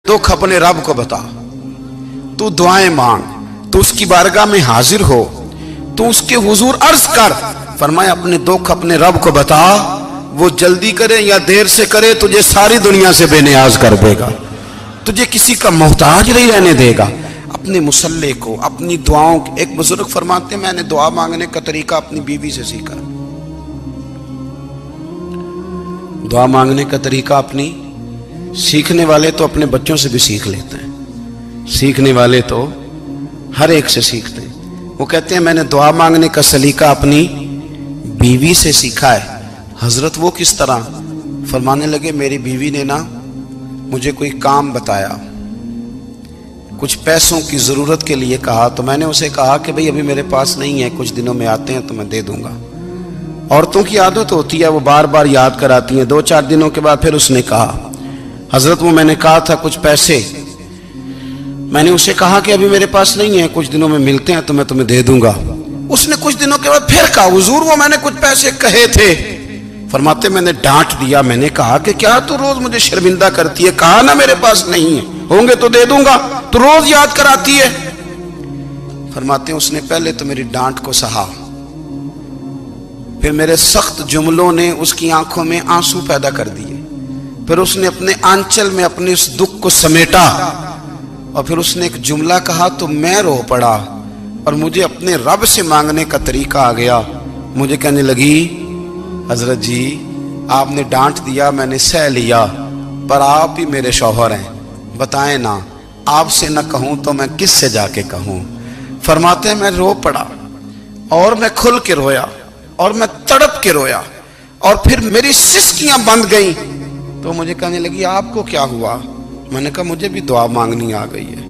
दुख अपने रब को बता, तू दुआएं मांग, तू उसकी बारगाह में हाजिर हो, तू उसके हुजूर अर्ज कर। फरमाया अपने दुख अपने रब को बता, वो जल्दी करे या देर से करे तुझे सारी दुनिया से बेनियाज कर देगा, तुझे किसी का मोहताज नहीं रहने देगा। अपने मुसल्ले को, अपनी दुआओं को, एक बुजुर्ग फरमाते हैं मैंने दुआ मांगने का तरीका अपनी बीवी से सीखा। दुआ मांगने का तरीका अपनी, सीखने वाले तो अपने बच्चों से भी सीख लेते हैं, सीखने वाले तो हर एक से सीखते हैं। वो कहते हैं मैंने दुआ मांगने का सलीका अपनी बीवी से सीखा है। हजरत वो किस तरह? फरमाने लगे मेरी बीवी ने ना मुझे कोई काम बताया, कुछ पैसों की ज़रूरत के लिए कहा, तो मैंने उसे कहा कि भाई अभी मेरे पास नहीं है, कुछ दिनों में आते हैं तो मैं दे दूंगा। औरतों की आदत होती है, वो बार बार याद कराती हैं। 2-4 दिनों के बाद फिर उसने कहा हजरत वो मैंने कहा था कुछ पैसे, मैंने उसे कहा कि अभी मेरे पास नहीं है, कुछ दिनों में मिलते हैं तो मैं तुम्हें दे दूंगा। उसने कुछ दिनों के बाद फिर कहा हुजूर वो मैंने कुछ पैसे कहे थे। फरमाते मैंने डांट दिया, मैंने कहा कि क्या तू रोज मुझे शर्मिंदा करती है, कहा ना मेरे पास नहीं है, होंगे तो दे दूंगा, तू रोज याद कराती है। फरमाते उसने पहले तो मेरी डांट को सहा, फिर मेरे सख्त जुमलों ने उसकी आंखों में आंसू पैदा कर दिए, फिर उसने अपने आंचल में अपने उस दुख को समेटा और फिर उसने एक जुमला कहा तो मैं रो पड़ा और मुझे अपने रब से मांगने का तरीका आ गया। मुझे कहने लगी हजरत जी आपने डांट दिया, मैंने सह लिया, पर आप ही मेरे शौहर हैं, बताएं ना, आपसे न कहूं तो मैं किससे जाके कहूं। फरमाते हैं मैं रो पड़ा और मैं खुल के रोया और मैं तड़प के रोया और फिर मेरी सिसकियां बंद गईं। तो मुझे कहने लगी आपको क्या हुआ? मैंने कहा मुझे भी दुआ मांगनी आ गई है।